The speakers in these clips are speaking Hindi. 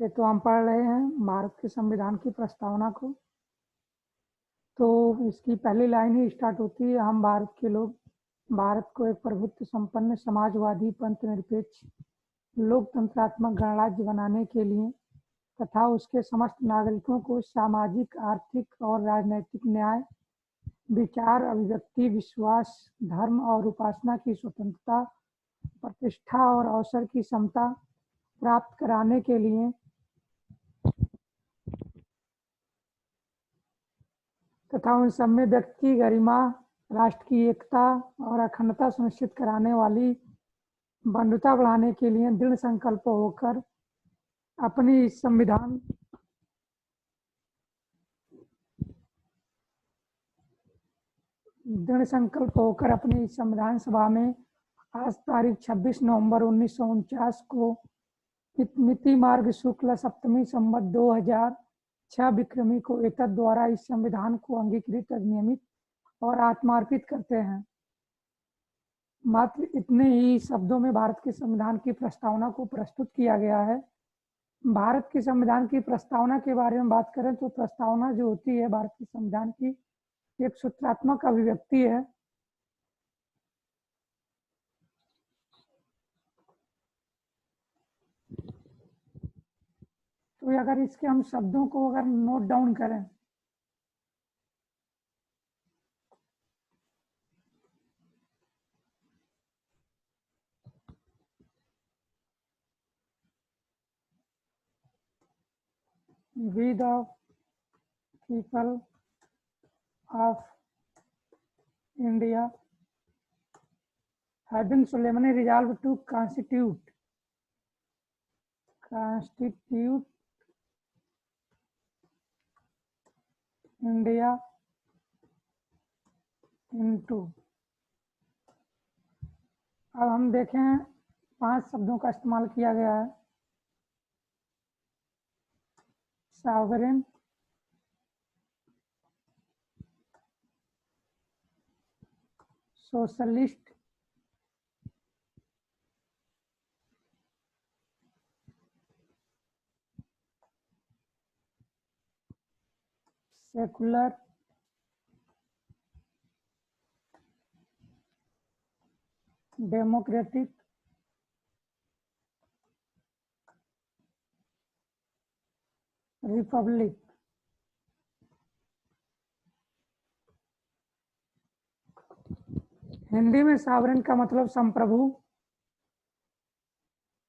ओके, तो हम पढ़ रहे हैं भारत के संविधान की प्रस्तावना को। तो इसकी पहली लाइन ही स्टार्ट होती है, हम भारत के लोग भारत को एक प्रभुत्व संपन्न समाजवादी पंथ निरपेक्ष लोकतंत्रात्मक गणराज्य बनाने के लिए तथा उसके समस्त नागरिकों को सामाजिक, आर्थिक और राजनैतिक न्याय, विचार, अभिव्यक्ति, विश्वास, धर्म और उपासना की स्वतंत्रता, प्रतिष्ठा और अवसर की समता प्राप्त कराने के लिए तथा उन सब में व्यक्ति की गरिमा, राष्ट्र की एकता और अखंडता सुनिश्चित कराने वाली बंधुता बढ़ाने के लिए दृढ़ संकल्प होकर अपनी इस संविधान अपनी संविधान सभा में आज तारीख 26 नवंबर 1949 को मिति मार्ग शुक्ल सप्तमी संवत 2006 विक्रमी को एतद द्वारा इस संविधान को अंगीकृत, नियमित और आत्मार्पित करते हैं। मात्र इतने ही शब्दों में भारत के संविधान की प्रस्तावना को प्रस्तुत किया गया है। भारत के संविधान की प्रस्तावना के बारे में बात करें तो प्रस्तावना जो होती है भारत के संविधान की एक सूत्रात्मक अभिव्यक्ति है। तो अगर इसके हम शब्दों को अगर नोट डाउन करें We the people of India have been solemnly resolved to constitute India into। अब हम देखें 5 शब्दों का इस्तेमाल किया गया है। Sovereign, socialist, secular, democratic, Republic. Hindi में सॉवरेन का मतलब संप्रभु,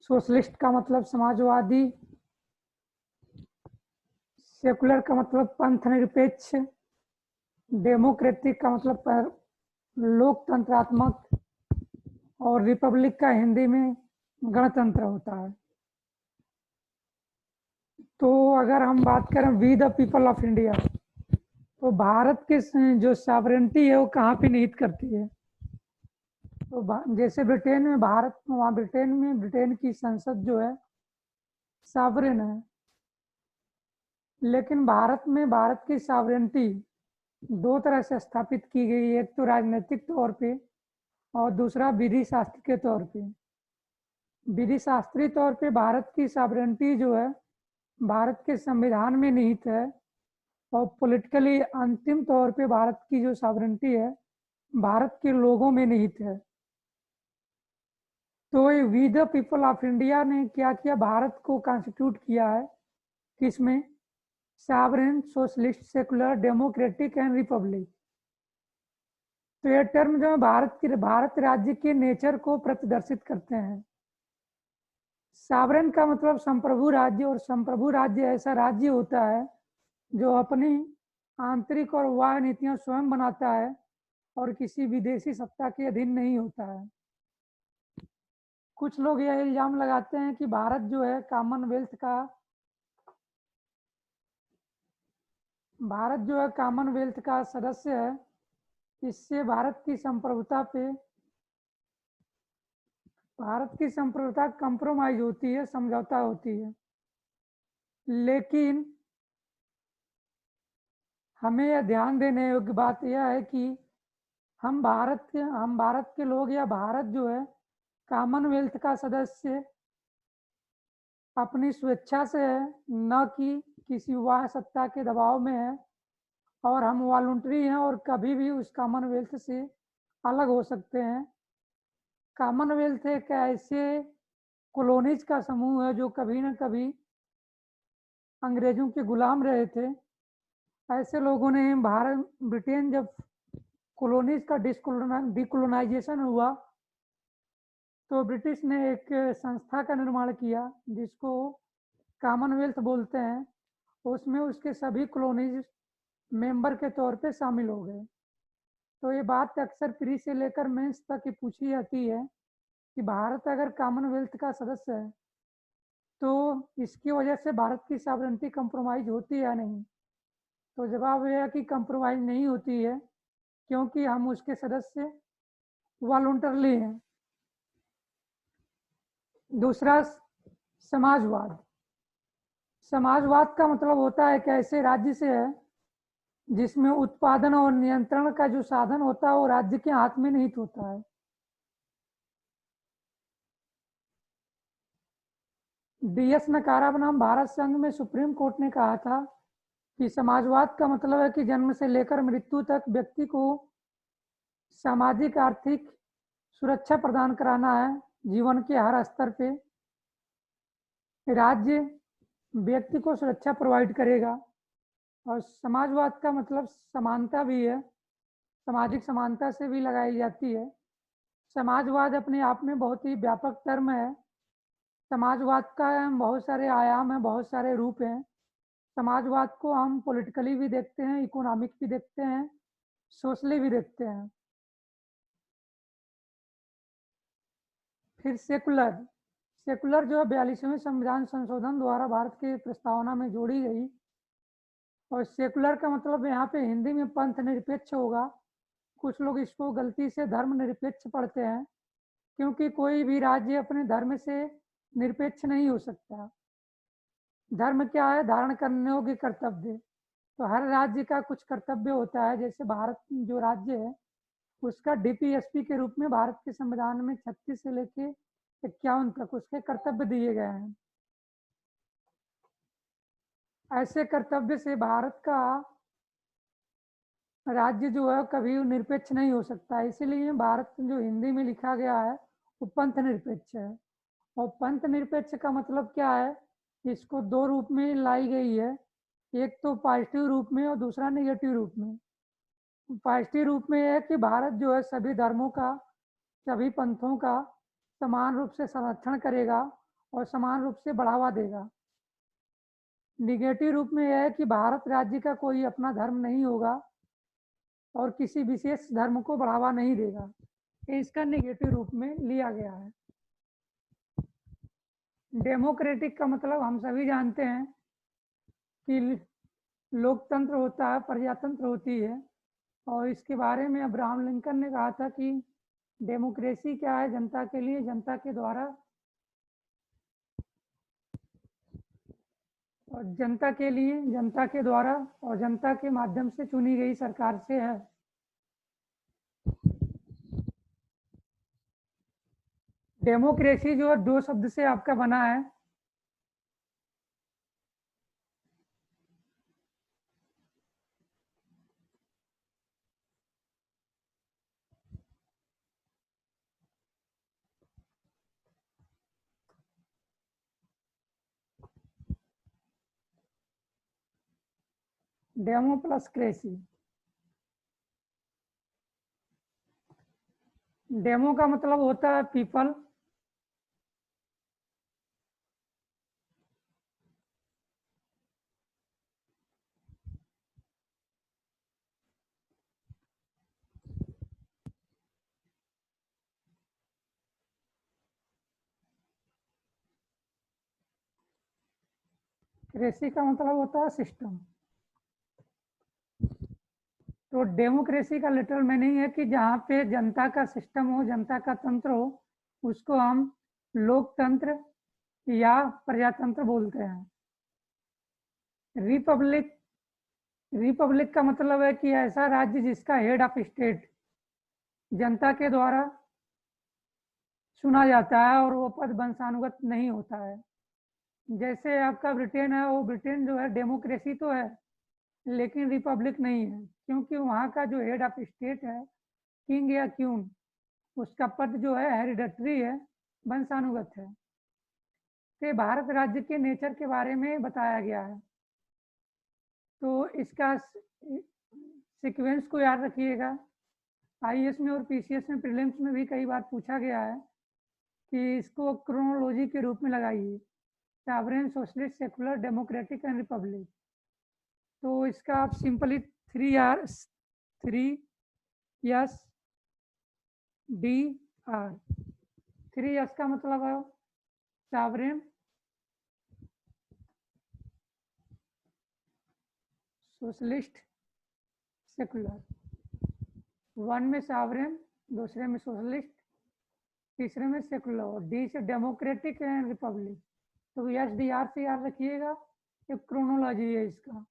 सोशलिस्ट का मतलब समाजवादी, सेकुलर का मतलब पंथ निरपेक्ष, डेमोक्रेटिक का मतलब लोकतंत्रात्मक और रिपब्लिक का हिंदी में गणतंत्र होता है। तो अगर हम बात करें we the people of India, तो भारत के जो सॉवरेनिटी है वो कहाँ पे निहित करती है? तो जैसे ब्रिटेन में वहाँ ब्रिटेन की संसद जो है सॉवरेन है, लेकिन भारत में भारत की सॉवरेनिटी 2 तरह से स्थापित की गई है, एक तो राजनीतिक तौर पे और दूसरा विधि शास्त्र के तौर पे। विधि शास्त्रीय तौर पे भारत की सॉवरेनिटी जो है भारत के संविधान में निहित है और पॉलिटिकली अंतिम तौर पे भारत की जो सॉवरेनिटी है भारत के लोगों में निहित है। तो we the people of India ने क्या किया, भारत को कॉन्स्टिट्यूट किया है किसमें? Sovereign, socialist, secular, democratic and republic. तो ये टर्म जो है भारत राज्य के नेचर को प्रदर्शित करते हैं। सॉवरेन का मतलब संप्रभु राज्य, और संप्रभु राज्य ऐसा राज्य होता है जो अपनी आंतरिक और बाह्य नीतियां स्वयं बनाता है और किसी विदेशी सत्ता के अधीन नहीं होता है। कुछ लोग यह इल्जाम लगाते हैं कि भारत जो है कॉमनवेल्थ का सदस्य है, इससे भारत की संप्रभुता कंप्रोमाइज होती है, समझौता होती है। लेकिन हमें यह ध्यान देने योग्य बात यह है कि हम भारत के लोग या भारत जो है कॉमनवेल्थ का सदस्य अपनी स्वेच्छा से है, न कि किसी वाह सत्ता के दबाव में है, और हम वॉलंटरी हैं और कभी भी उस कॉमनवेल्थ से अलग हो सकते हैं। कॉमनवेल्थ एक ऐसे कॉलोनीज का समूह है जो कभी न कभी अंग्रेजों के गुलाम रहे थे। ऐसे लोगों ने भारत ब्रिटेन जब कॉलोनीज का डिकोलोनाइजेशन हुआ तो ब्रिटिश ने एक संस्था का निर्माण किया जिसको कॉमनवेल्थ बोलते हैं। उसमें उसके सभी कॉलोनीज मेंबर के तौर पे शामिल हो गए। तो ये बात अक्सर प्री से लेकर मेंस तक ही पूछी जाती है कि भारत अगर कॉमनवेल्थ का सदस्य है तो इसकी वजह से भारत की सॉवरेनिटी कंप्रोमाइज होती है या नहीं। तो जवाब यह है कि कंप्रोमाइज नहीं होती है, क्योंकि हम उसके सदस्य वॉलंटरली हैं। दूसरा, समाजवाद। समाजवाद का मतलब होता है कि ऐसे राज्य से है जिसमें उत्पादन और नियंत्रण का जो साधन होता है वो राज्य के हाथ में निहित होता है। DS नकारा बनाम भारत संघ में सुप्रीम कोर्ट ने कहा था कि समाजवाद का मतलब है कि जन्म से लेकर मृत्यु तक व्यक्ति को सामाजिक आर्थिक सुरक्षा प्रदान कराना है जीवन के हर स्तर पे। राज्य व्यक्ति को सुरक्षा प्रोवाइड करेगा। और समाजवाद का मतलब समानता भी है, सामाजिक समानता से भी लगाई जाती है। समाजवाद अपने आप में बहुत ही व्यापक टर्म है। समाजवाद का बहुत सारे आयाम हैं, बहुत सारे रूप हैं। समाजवाद को हम पॉलिटिकली भी देखते हैं, इकोनॉमिक भी देखते हैं, सोशली भी देखते हैं। फिर सेकुलर। सेकुलर जो है 42वें संविधान संशोधन द्वारा भारत की प्रस्तावना में जोड़ी गई। और सेकुलर का मतलब यहाँ पे हिंदी में पंथ निरपेक्ष होगा। कुछ लोग इसको गलती से धर्म निरपेक्ष पढ़ते हैं, क्योंकि कोई भी राज्य अपने धर्म से निरपेक्ष नहीं हो सकता। धर्म क्या है? धारण करने योग्य कर्तव्य। तो हर राज्य का कुछ कर्तव्य होता है। जैसे भारत जो राज्य है उसका DPSP के रूप में भारत के संविधान में 36 से लेके 51 तक उसके कर्तव्य दिए गए हैं। ऐसे कर्तव्य से भारत का राज्य जो है कभी निरपेक्ष नहीं हो सकता। इसीलिए भारत जो हिंदी में लिखा गया है वो पंथ निरपेक्ष है। और पंथ निरपेक्ष का मतलब क्या है? इसको दो रूप में लाई गई है, एक तो पॉजिटिव रूप में और दूसरा नेगेटिव रूप में। पॉजिटिव रूप में है कि भारत जो है सभी धर्मों का, सभी पंथों का समान रूप से संरक्षण करेगा और समान रूप से बढ़ावा देगा। निगेटिव रूप में यह है कि भारत राज्य का कोई अपना धर्म नहीं होगा और किसी विशेष धर्म को बढ़ावा नहीं देगा। ये इसका नेगेटिव रूप में लिया गया है। डेमोक्रेटिक का मतलब हम सभी जानते हैं कि लोकतंत्र होता है, प्रजातंत्र होती है। और इसके बारे में अब्राहम लिंकन ने कहा था कि डेमोक्रेसी क्या है? जनता के लिए, जनता के द्वारा और जनता के लिए, जनता के द्वारा और जनता के माध्यम से चुनी गई सरकार से है। डेमोक्रेसी जो है दो शब्द से आपका बना है। Demo plus cracy. डेमो का मतलब होता है पीपल, क्रेसी का मतलब होता है सिस्टम। तो डेमोक्रेसी का लिटरल मीनिंग है कि जहाँ पे जनता का सिस्टम हो, जनता का तंत्र हो, उसको हम लोकतंत्र या प्रजातंत्र बोलते हैं। रिपब्लिक। रिपब्लिक का मतलब है कि ऐसा राज्य जिसका हेड ऑफ स्टेट जनता के द्वारा चुना जाता है और वो पद वंशानुगत नहीं होता है। जैसे आपका ब्रिटेन है, वो ब्रिटेन जो है डेमोक्रेसी तो है लेकिन रिपब्लिक नहीं है, क्योंकि वहाँ का जो हेड ऑफ स्टेट है, किंग या क्यून, उसका पद जो है हेरिडेटरी है, वंशानुगत है। तो भारत राज्य के नेचर के बारे में बताया गया है। तो इसका सीक्वेंस को याद रखिएगा। आईएएस में और पीसीएस में, प्रीलिम्स में भी कई बार पूछा गया है कि इसको क्रोनोलॉजी के रूप में लगाइए, sovereign, socialist, secular, democratic and republic. तो इसका आप simply 3 S, 3 D, R। 3 S का मतलब है सॉवरेन, सोशलिस्ट, सेकुलर। 1 में सॉवरेन, दूसरे में सोशलिस्ट, तीसरे में सेकुलर, और डी से डेमोक्रेटिक एंड रिपब्लिक। तो SDR से याद रखिएगा, एक क्रोनोलॉजी है इसका।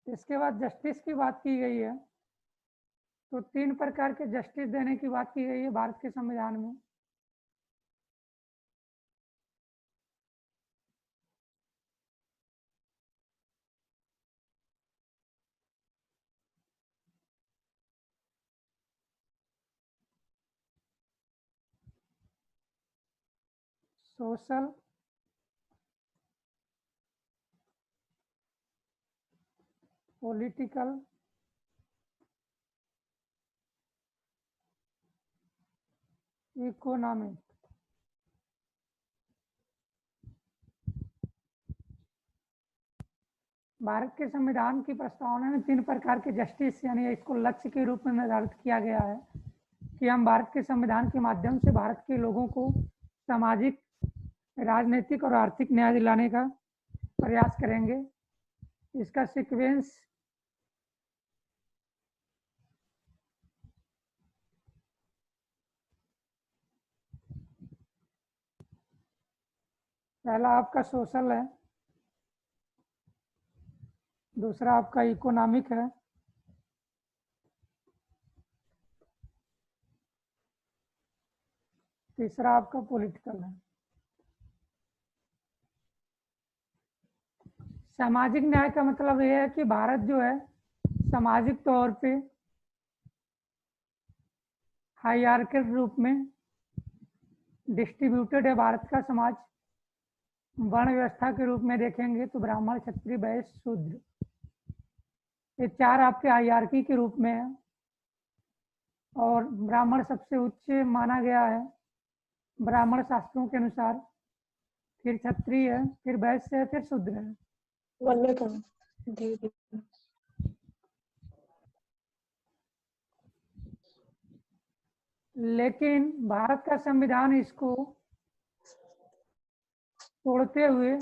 इसके बाद जस्टिस की बात की गई है। तो 3 प्रकार के जस्टिस देने की बात की गई है भारत के संविधान में। Social, political, economic. भारत के संविधान की प्रस्तावना में 3 प्रकार के जस्टिस यानी इसको लक्ष्य के रूप में निर्धारित किया गया है कि हम भारत के संविधान के माध्यम से भारत के लोगों को सामाजिक, राजनीतिक और आर्थिक न्याय दिलाने का प्रयास करेंगे। इसका सीक्वेंस पहला आपका सोशल है, दूसरा आपका इकोनॉमिक है, तीसरा आपका पॉलिटिकल है। सामाजिक न्याय का मतलब यह है कि भारत जो है सामाजिक तौर पे हायरार्किकल रूप में डिस्ट्रीब्यूटेड है। भारत का समाज वर्ण व्यवस्था के रूप में देखेंगे तो ब्राह्मण, क्षत्रिय, वैश्य, शूद्र, ये 4 आपके हायरार्की के रूप में है। और ब्राह्मण सबसे उच्च माना गया है ब्राह्मण शास्त्रों के अनुसार, फिर क्षत्रिय है, फिर वैश्य है, फिर शूद्र है। लेकिन भारत का संविधान इसको तोड़ते हुए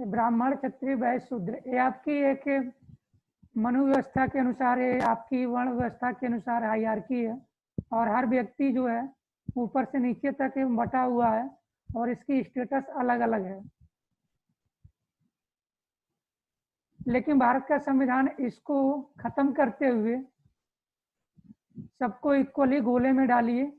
ब्राह्मण, क्षत्रिय, वैश्य, शूद्र, ये आपकी एक मनु व्यवस्था के अनुसार है, आपकी वर्ण व्यवस्था के अनुसार हायरार्की है। और हर व्यक्ति जो है ऊपर से नीचे तक बटा हुआ है और इसकी स्टेटस अलग अलग है। लेकिन भारत का संविधान इसको खत्म करते हुए सबको इक्वली गोले में डालिए।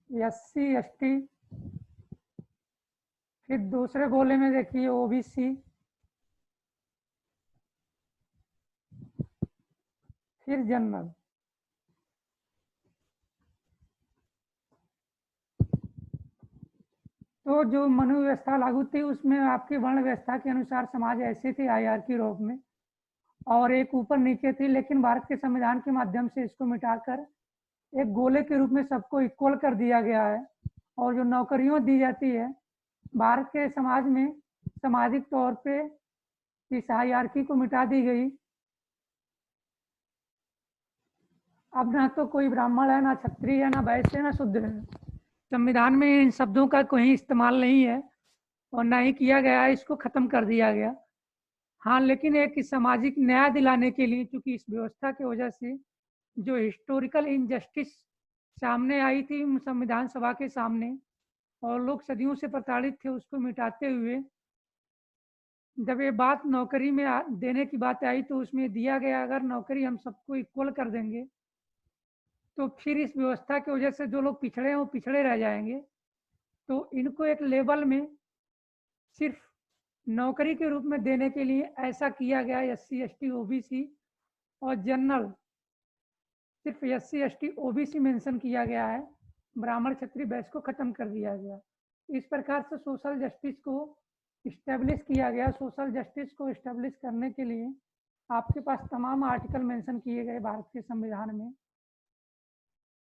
SC, ST, फिर दूसरे गोले में देखिए OBC, फिर जनरल। तो जो मनु व्यवस्था लागू थी उसमें आपकी वर्ण व्यवस्था के अनुसार समाज ऐसे थे हायरार्की रूप में। और एक ऊपर नीचे थी, लेकिन भारत के संविधान के माध्यम से इसको मिटाकर एक गोले के रूप में सबको इक्वल कर दिया गया है। और जो नौकरियों दी जाती है भारत के समाज में, सामाजिक तौर पे इस हायरार्की को मिटा दी गई। अब ना तो कोई ब्राह्मण है, ना क्षत्रिय है, ना वैश्य है, ना शूद्र है। संविधान में इन शब्दों का कोई इस्तेमाल नहीं है और ना ही किया गया है, इसको खत्म कर दिया गया। हाँ, लेकिन एक सामाजिक न्याय दिलाने के लिए, क्योंकि इस व्यवस्था की वजह से जो हिस्टोरिकल इनजस्टिस सामने आई थी संविधान सभा के सामने और लोग सदियों से प्रताड़ित थे, उसको मिटाते हुए जब ये बात नौकरी में देने की बात आई तो उसमें दिया गया अगर नौकरी हम सबको इक्वल कर देंगे तो फिर इस व्यवस्था की वजह से जो लोग पिछड़े हैं वो पिछड़े रह जाएंगे। तो इनको एक लेवल में सिर्फ नौकरी के रूप में देने के लिए ऐसा किया गया। SC ST OBC और जनरल सिर्फ SC ST OBC मेंशन किया गया है, ब्राह्मण क्षत्रिय वैश्य को खत्म कर दिया गया। इस प्रकार से सोशल जस्टिस को इस्टेब्लिश किया गया। सोशल जस्टिस को इस्टेब्लिश करने के लिए आपके पास तमाम आर्टिकल मेंशन किए गए भारत के संविधान में।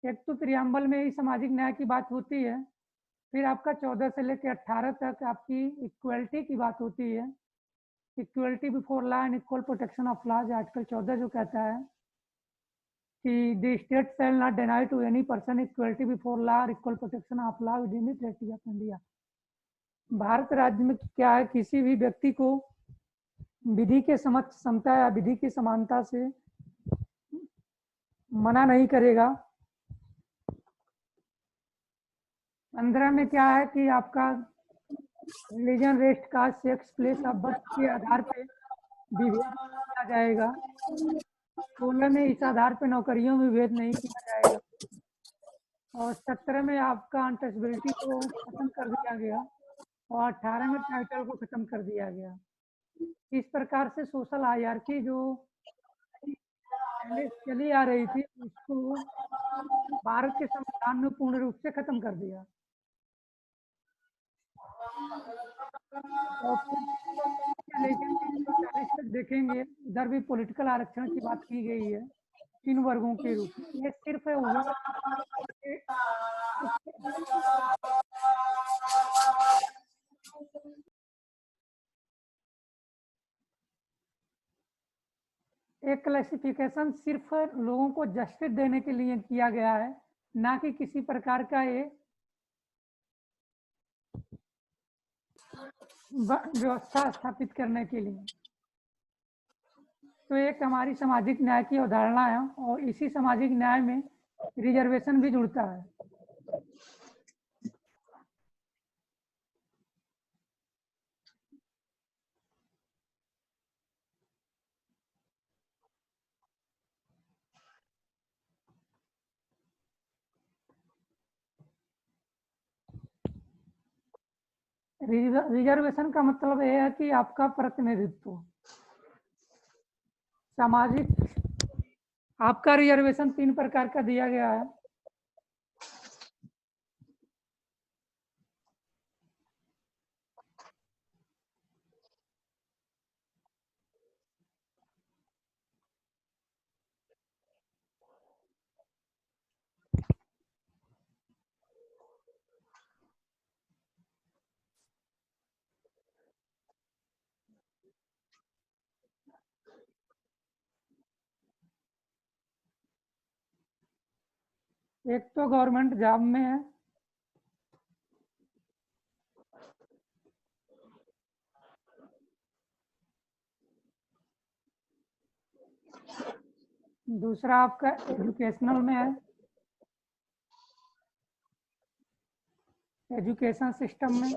एक तो प्रियम्बल में ही सामाजिक न्याय की बात होती है, फिर आपका 14 से लेकर 18 तक आपकी इक्वलिटी की बात होती है। Equality before law and equal protection of laws, article 14 जो कहता है कि the state shall not deny to any person equality before law और equal protection of law within the territory of India. Bharat राज्य में क्या है, किसी भी व्यक्ति को विधि के समक्ष समता या विधि की समानता से मना नहीं करेगा। 15 में क्या है कि आपका religion, race, caste, sex, place of birth के आधार पे विभेद किया जाएगा। 16 में इस आधार पे नौकरियों में विभेद नहीं किया जाएगा। और 17 में आपका अनटचेबिलिटी को खत्म कर दिया गया और 18 में टाइटल को खत्म कर दिया गया। इस प्रकार से सोशल हायरार्की जो पहले चली आ रही थी उसको भारत के संविधान ने पूर्ण रूप से खत्म कर दिया। और लेकिन 340 तक देखेंगे, इधर भी पॉलिटिकल आरक्षण की बात की गई है 3 वर्गों के रूप में। ये सिर्फ है वो एक क्लासिफिकेशन सिर्फ लोगों को जस्टिस देने के लिए किया गया है, ना कि किसी प्रकार का ये व्यवस्था स्थापित करने के लिए। तो एक हमारी सामाजिक न्याय की अवधारणा है और इसी सामाजिक न्याय में रिजर्वेशन भी जुड़ता है। रिजर्वेशन का मतलब यह है कि आपका प्रतिनिधित्व सामाजिक, आपका रिजर्वेशन 3 प्रकार का दिया गया है। एक तो गवर्नमेंट जॉब में है, दूसरा आपका एजुकेशनल में है, एजुकेशन सिस्टम में,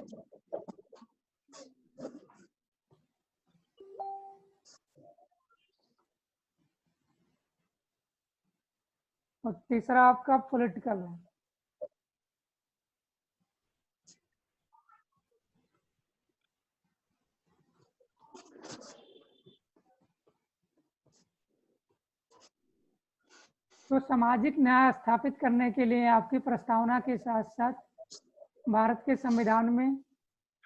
और तीसरा आपका पॉलिटिकल है। तो सामाजिक न्याय स्थापित करने के लिए आपकी प्रस्तावना के साथ साथ भारत के संविधान में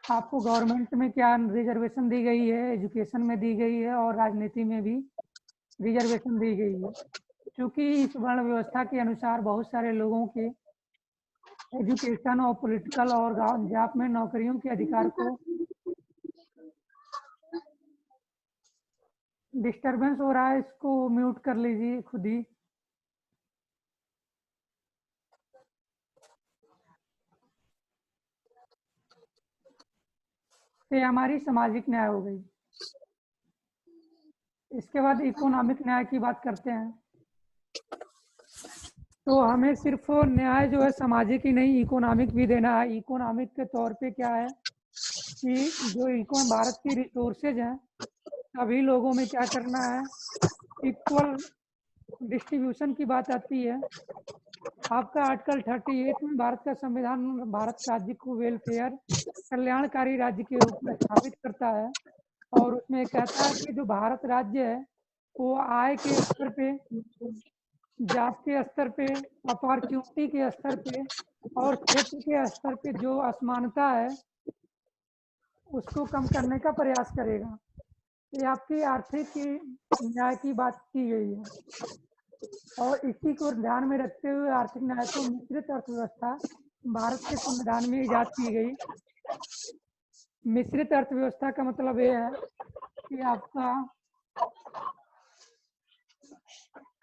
आपको गवर्नमेंट में क्या रिजर्वेशन दी गई है, एजुकेशन में दी गई है और राजनीति में भी रिजर्वेशन दी गई है। क्योंकि इस वर्ण व्यवस्था के अनुसार बहुत सारे लोगों के एजुकेशन और पॉलिटिकल और जॉब में नौकरियों के अधिकार को डिस्टरबेंस हो रहा है, इसको म्यूट कर लीजिए खुद ही। ये हमारी सामाजिक न्याय हो गई। इसके बाद इकोनॉमिक न्याय की बात करते हैं। तो हमें सिर्फ न्याय जो है सामाजिक ही नहीं, इकोनॉमिक भी देना है। इकोनॉमिक के तौर पे क्या है कि जो भारत की रिसोर्सेज हैं सभी लोगों में क्या करना है, इक्वल डिस्ट्रीब्यूशन की बात आती है। आपका आर्टिकल 38 में भारत का संविधान भारत राज्य को वेलफेयर कल्याणकारी राज्य के रूप में स्थापित करता है और उसमें कहता है कि जो भारत राज्य है वो आय के स्तर पे, जॉब के स्तर पे, अपॉर्चुनिटी के स्तर पे और क्षेत्र के स्तर पे जो असमानता है उसको कम करने का प्रयास करेगा। ये आपकी आर्थिक न्याय की बात की गई है और इसी को ध्यान में रखते हुए आर्थिक न्याय को मिश्रित अर्थव्यवस्था भारत के संविधान में इजाद की गई। मिश्रित अर्थव्यवस्था का मतलब ये है कि आपका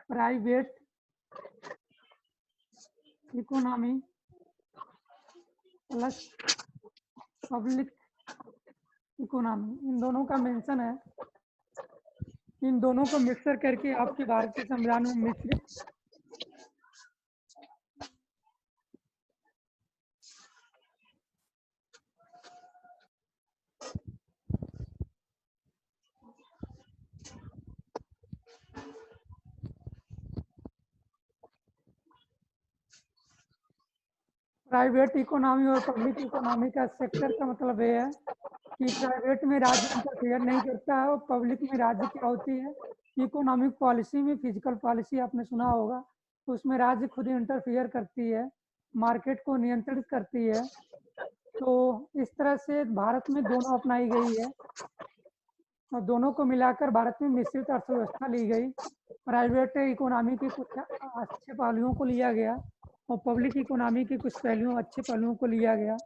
private economy plus public economy, इन दोनों का मेंशन है। इन दोनों को मिक्सर करके आपके भारत के संविधान में मिश्रित प्राइवेट इकोनॉमी और पब्लिक इकोनॉमी का सेक्टर का मतलब ये है कि प्राइवेट में राज्य इंटरफेयर नहीं करता है और पब्लिक में राज्य क्या होती है, इकोनॉमिक पॉलिसी में फिजिकल पॉलिसी आपने सुना होगा, तो उसमें राज्य खुद इंटरफेयर करती है, मार्केट को नियंत्रित करती है। तो इस तरह से भारत में दोनों अपनाई गई है और दोनों को मिलाकर भारत में मिश्रित अर्थव्यवस्था ली गई। प्राइवेट इकोनॉमी के कुछ अच्छे पहलुओं को लिया गया और पब्लिक इकोनॉमी के कुछ अच्छे पहलुओं को लिया गया।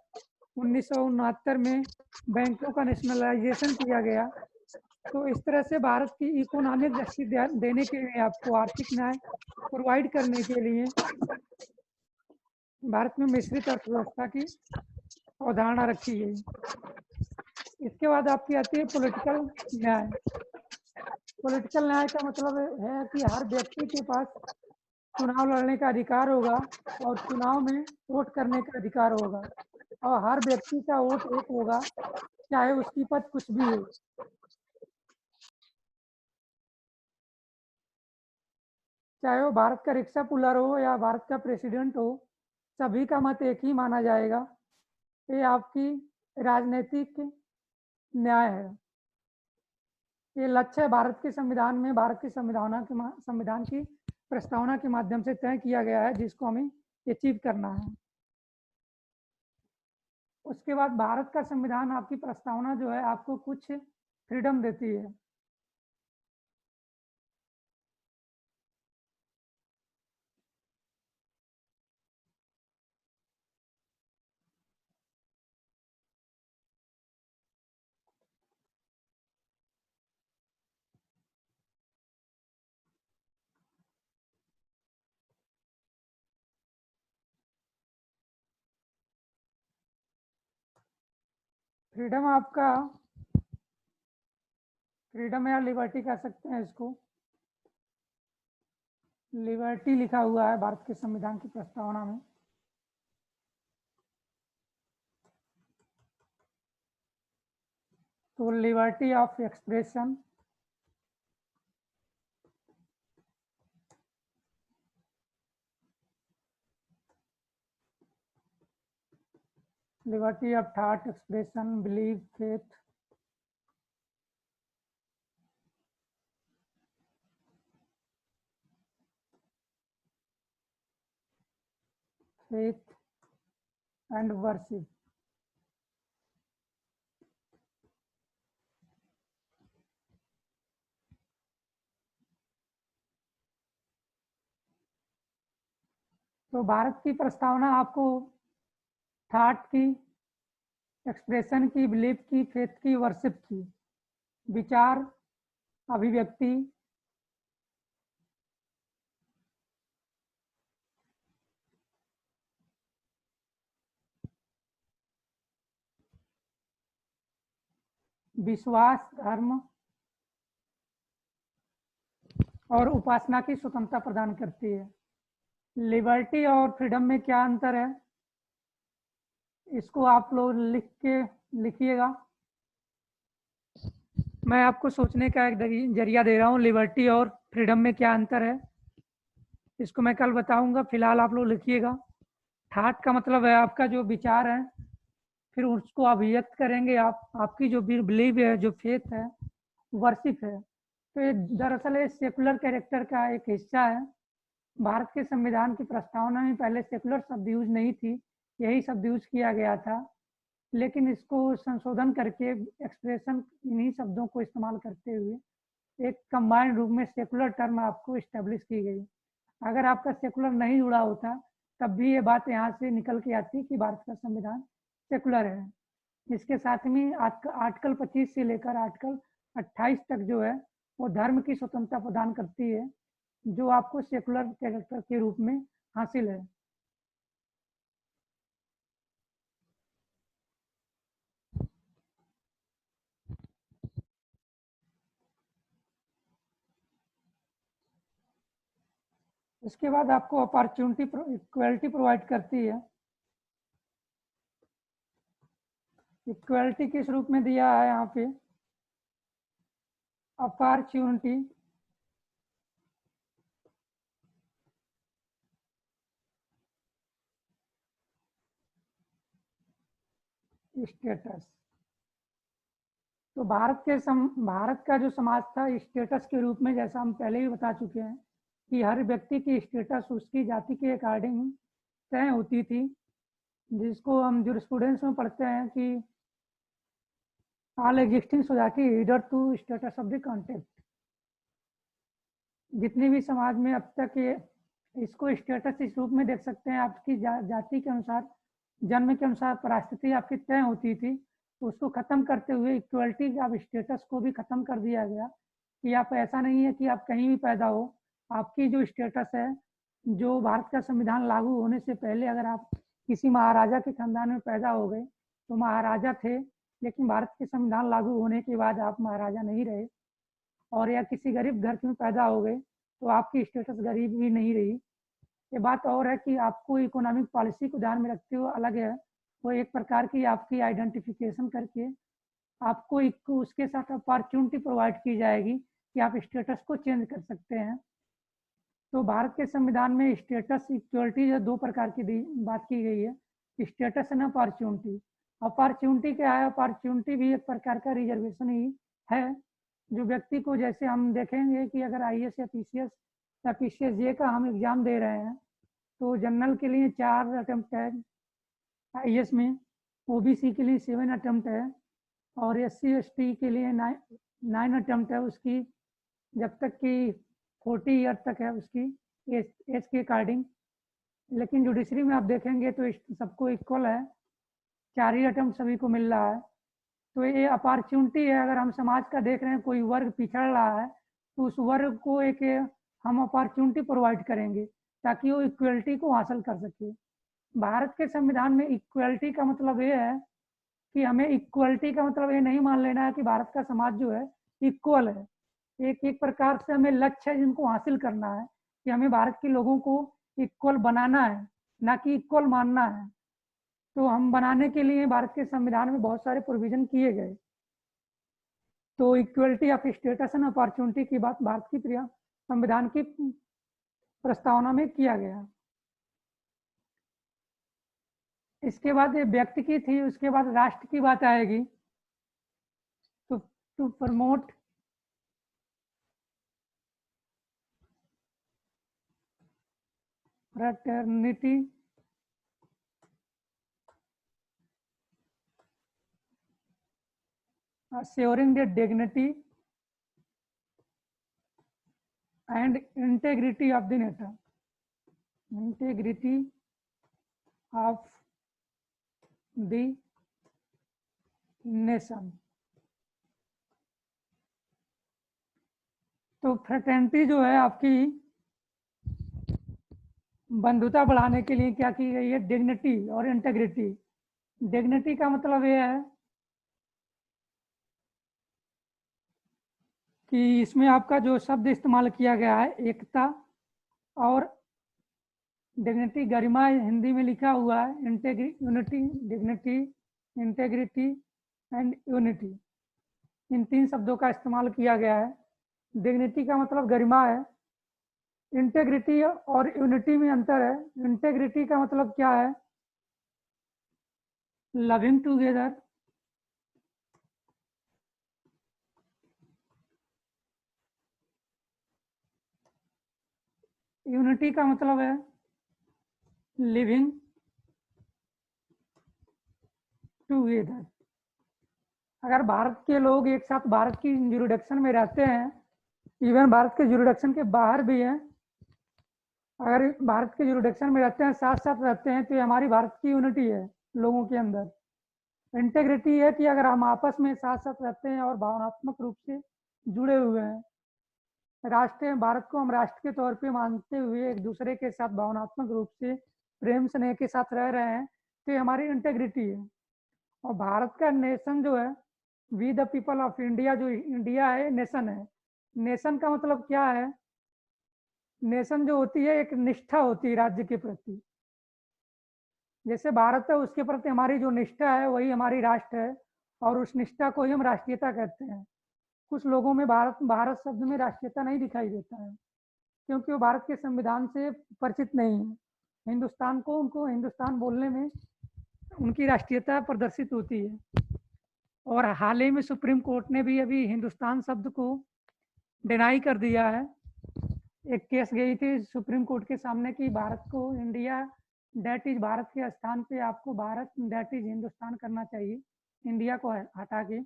1969 में बैंकों का नेशनलाइजेशन किया गया। तो इस तरह से भारत की इकोनॉमिक दृष्टि देने के लिए, आपको आर्थिक न्याय प्रोवाइड करने के लिए भारत में मिश्रित अर्थव्यवस्था की अवधारणा रखी गई। इसके बाद आपकी आती है पॉलिटिकल न्याय। पॉलिटिकल न्याय का मतलब है कि हर व्यक्ति के पास चुनाव लड़ने का अधिकार होगा और चुनाव में वोट करने का अधिकार होगा और हर व्यक्ति का वोट एक होगा, चाहे उसकी पद कुछ भी हो। चाहे वो भारत का रिक्शा पुलर हो या भारत का प्रेसिडेंट हो, सभी का मत एक ही माना जाएगा। ये आपकी राजनीतिक न्याय है। ये लक्ष्य भारत के संविधान में भारत के संविधान की प्रस्तावना के माध्यम से तय किया गया है, जिसको हमें अचीव करना है। उसके बाद भारत का संविधान, आपकी प्रस्तावना जो है आपको कुछ फ्रीडम देती है। फ्रीडम आपका, फ्रीडम या लिबर्टी कह सकते हैं इसको, लिबर्टी लिखा हुआ है भारत के संविधान की प्रस्तावना में। तो liberty of expression, liberty of thought, expression, belief, faith, faith and worship। तो भारत की प्रस्तावना आपको थॉट की, एक्सप्रेशन की, बिलीफ की, फेथ की, वर्शिप की, विचार, अभिव्यक्ति, विश्वास, धर्म और उपासना की स्वतंत्रता प्रदान करती है। लिबर्टी और फ्रीडम में क्या अंतर है, इसको आप लोग लिखिएगा। मैं आपको सोचने का एक जरिया दे रहा हूँ। लिबर्टी और फ्रीडम में क्या अंतर है, इसको मैं कल बताऊंगा। फिलहाल आप लोग लिखिएगा। थॉट का मतलब है आपका जो विचार है, फिर उसको अभिव्यक्त करेंगे आप, आपकी जो बिलीव है, जो फेथ है, वर्शिप है। तो ये दरअसल ये सेकुलर कैरेक्टर का एक हिस्सा है। भारत के संविधान की प्रस्तावना में पहले सेकुलर शब्द यूज नहीं थी, यही शब्द यूज किया गया था, लेकिन इसको संशोधन करके एक्सप्रेशन इन्हीं शब्दों को इस्तेमाल करते हुए एक कंबाइंड रूप में सेकुलर टर्म आपको इस्टेब्लिश की गई। अगर आपका सेकुलर नहीं जुड़ा होता तब भी ये बात यहाँ से निकल के आती कि भारत का संविधान सेकुलर है। इसके साथ में आर्टिकल 25 से लेकर आर्टिकल 28 तक जो है वो धर्म की स्वतंत्रता प्रदान करती है, जो आपको सेकुलर कैरेक्टर के रूप में हासिल है। इसके बाद आपको अपॉर्चुनिटी इक्वलिटी प्रोवाइड करती है। इक्वलिटी किस रूप में दिया है यहाँ पे, अपॉर्चुनिटी स्टेटस। तो भारत का जो समाज था स्टेटस के रूप में, जैसा हम पहले ही बता चुके हैं कि हर व्यक्ति की स्टेटस उसकी जाति के अकॉर्डिंग तय होती थी, जिसको हम जूरिस्प्रूडेंस में पढ़ते हैं कि all existing society leader to status of the contact. जितने भी समाज में अब तक ये इसको स्टेटस इस रूप में देख सकते हैं, आपकी जाति के अनुसार, जन्म के अनुसार परिस्थिति आपकी तय होती थी, तो उसको ख़त्म करते हुए इक्वलिटी ऑफ स्टेटस को भी ख़त्म कर दिया गया कि आप ऐसा नहीं है कि आप कहीं भी पैदा हो, आपकी जो स्टेटस है, जो भारत का संविधान लागू होने से पहले अगर आप किसी महाराजा के खानदान में पैदा हो गए तो महाराजा थे, लेकिन भारत के संविधान लागू होने के बाद आप महाराजा नहीं रहे। और या किसी गरीब घर में पैदा हो गए तो आपकी स्टेटस गरीब भी नहीं रही। ये बात और है कि आपको इकोनॉमिक पॉलिसी को ध्यान में रखते हुए अलग है, वो एक प्रकार की आपकी आइडेंटिफिकेशन करके आपको एक उसके साथ अपॉर्चुनिटी प्रोवाइड की जाएगी कि आप स्टेटस को चेंज कर सकते हैं। तो भारत के संविधान में स्टेटस इक्वलिटी जो दो प्रकार की बात की गई है, स्टेटस एंड अपॉर्चुनिटी। अपॉर्चुनिटी क्या है, अपॉर्चुनिटी भी एक प्रकार का रिजर्वेशन ही है, जो व्यक्ति को, जैसे हम देखेंगे कि अगर IAS या PCS या PCSJ का हम एग्ज़ाम दे रहे हैं तो जनरल के लिए 4 अटेम्प्ट है IAS में, OBC के लिए 7 अटेम्प्ट है और SC ST के लिए 9 अटेम्प्ट है उसकी, जब तक कि 40 ईयर तक है उसकी एज के अकॉर्डिंग। लेकिन जुडिशरी में आप देखेंगे तो सबको इक्वल है, 4 ही अटेम्प्ट सभी को मिल रहा है। तो ये अपॉर्चुनिटी है, अगर हम समाज का देख रहे हैं कोई वर्ग पिछड़ रहा है तो उस वर्ग को एक हम अपॉर्चुनिटी प्रोवाइड करेंगे ताकि वो इक्वलिटी को हासिल कर सके। भारत के संविधान में इक्वलिटी का मतलब ये है कि हमें इक्वलिटी का मतलब ये नहीं मान लेना है कि भारत का समाज जो है इक्वल है। एक एक प्रकार से हमें लक्ष्य है जिनको हासिल करना है कि हमें भारत के लोगों को इक्वल बनाना है, ना कि इक्वल मानना है। तो हम बनाने के लिए भारत के संविधान में बहुत सारे प्रोविजन किए गए। तो equality of status and opportunity की बात भारत की संविधान की प्रस्तावना में किया गया। इसके बाद ये व्यक्ति की थी, उसके बाद राष्ट्र की बात आएगी। तो to promote fraternity assuring the dignity and integrity of the nation। Integrity of the nation. तो फ्रेटर्निटी जो है आपकी बंधुता बढ़ाने के लिए क्या की गई है, डिग्निटी और इंटेग्रिटी। डिग्निटी का मतलब ये है कि इसमें आपका जो शब्द इस्तेमाल किया गया है एकता, और डिग्निटी गरिमा हिंदी में लिखा हुआ है, unity, dignity, integrity and unity, इन 3 शब्दों का इस्तेमाल किया गया है। डिग्निटी का मतलब गरिमा है, इंटेग्रिटी और यूनिटी में अंतर है। इंटेग्रिटी का मतलब क्या है, लविंग टुगेदर, यूनिटी का मतलब है लिविंग टुगेदर। अगर भारत के लोग एक साथ भारत की ज्यूरिडिक्शन में रहते हैं, इवन भारत के ज्यूरिडिक्शन के बाहर भी हैं, अगर भारत के ज्यूरिडिक्शन में रहते हैं, साथ साथ रहते हैं, तो ये हमारी भारत की यूनिटी है लोगों के अंदर। इंटेग्रिटी है कि अगर हम आपस में साथ साथ रहते हैं और भावनात्मक रूप से जुड़े हुए हैं, राष्ट्र भारत को हम राष्ट्र के तौर पे मानते हुए एक दूसरे के साथ भावनात्मक रूप से प्रेम स्नेह के साथ रह रहे हैं, तो ये हमारी इंटेग्रिटी है। और भारत का नेशन जो है, we the people of India, जो इंडिया है नेशन है। नेशन का मतलब क्या है, नेशन जो होती है एक निष्ठा होती है राज्य के प्रति। जैसे भारत है उसके प्रति हमारी जो निष्ठा है वही हमारी राष्ट्र है, और उस निष्ठा को ही हम राष्ट्रीयता कहते हैं। कुछ लोगों में भारत भारत शब्द में राष्ट्रीयता नहीं दिखाई देता है, क्योंकि वो भारत के संविधान से परिचित नहीं है। हिंदुस्तान को उनको हिंदुस्तान बोलने में उनकी राष्ट्रीयता प्रदर्शित होती है। और हाल ही में सुप्रीम कोर्ट ने भी अभी हिंदुस्तान शब्द को डिनाई कर दिया है। एक केस गई थी सुप्रीम कोर्ट के सामने कि भारत को इंडिया दैट इज भारत के स्थान पे आपको भारत दैट इज हिंदुस्तान करना चाहिए, इंडिया को हटा के।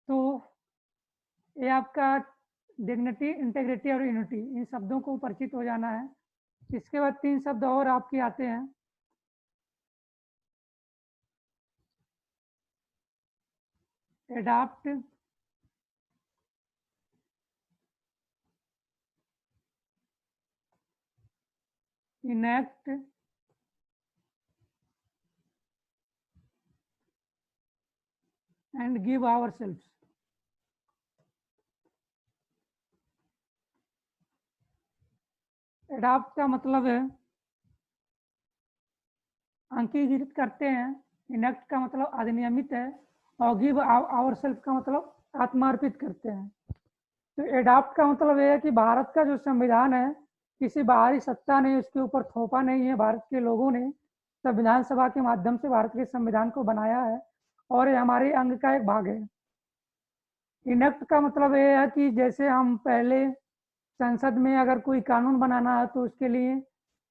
तो ये आपका डिग्निटी, इंटेग्रिटी और यूनिटी, इन शब्दों को परिचित हो जाना है। इसके बाद 3 शब्द और आपके आते हैं, adapt, enact and give ourselves. Adapt का मतलब है अंगीकृत करते हैं, इनेक्ट का मतलब अधिनियमित है, और गिव आवरसेल्फ का मतलब आत्मार्पित करते हैं। तो एडाप्ट का मतलब यह है कि भारत का जो संविधान है किसी बाहरी सत्ता ने उसके ऊपर थोपा नहीं है, भारत के लोगों ने संविधान सभा के माध्यम से भारत के संविधान को बनाया है, और ये हमारे अंग का एक भाग है। इनेक्ट का मतलब यह है कि जैसे हम पहले संसद में अगर कोई कानून बनाना है तो उसके लिए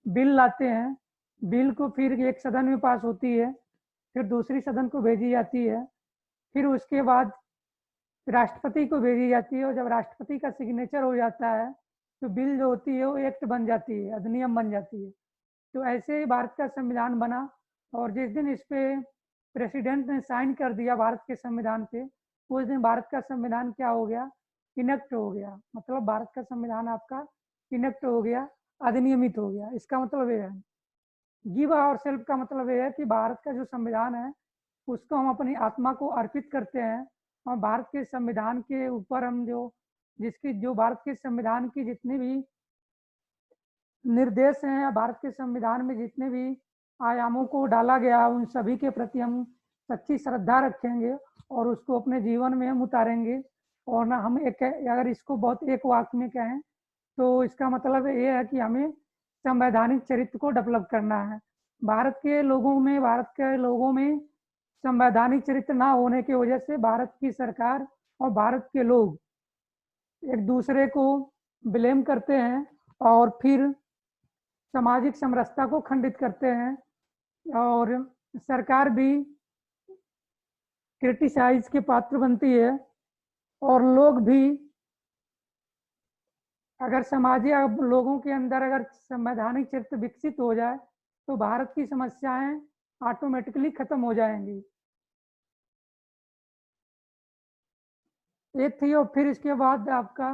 बिल लाते हैं, बिल को फिर एक सदन में पास होती है, फिर दूसरी सदन को भेजी जाती है, फिर उसके बाद राष्ट्रपति को भेजी जाती है, और जब राष्ट्रपति का सिग्नेचर हो जाता है तो बिल जो होती है वो एक्ट बन जाती है, अधिनियम बन जाती है। तो ऐसे ही भारत का संविधान बना, और जिस दिन इस पे प्रेसिडेंट ने साइन कर दिया भारत के संविधान पे, उस दिन भारत का संविधान क्या हो गया, इनेक्ट हो गया। मतलब भारत का संविधान आपका इनेक्ट हो गया, अधिनियमित हो गया। इसका मतलब ये है। गिव आवर सेल्फ का मतलब ये है कि भारत का जो संविधान है उसको हम अपनी आत्मा को अर्पित करते हैं, और भारत के संविधान के ऊपर हम जो भारत के संविधान की जितनी भी निर्देश हैं, या भारत के संविधान में जितने भी आयामों को डाला गया उन सभी के प्रति हम सच्ची श्रद्धा रखेंगे और उसको अपने जीवन में हम उतारेंगे। और ना हम एक, अगर इसको बहुत एक वाक्य में कहें तो इसका मतलब ये है कि हमें संवैधानिक चरित्र को डेवलप करना है। भारत के लोगों में संवैधानिक चरित्र ना होने की वजह से भारत की सरकार और भारत के लोग एक दूसरे को ब्लेम करते हैं, और फिर सामाजिक समरसता को खंडित करते हैं, और सरकार भी क्रिटिसाइज के पात्र बनती है, और लोग भी अगर समाजी लोगों के अंदर अगर संवैधानिक चरित्र विकसित हो जाए तो भारत की समस्याएं ऑटोमेटिकली खत्म हो जाएंगी। ये थी, और फिर इसके बाद आपका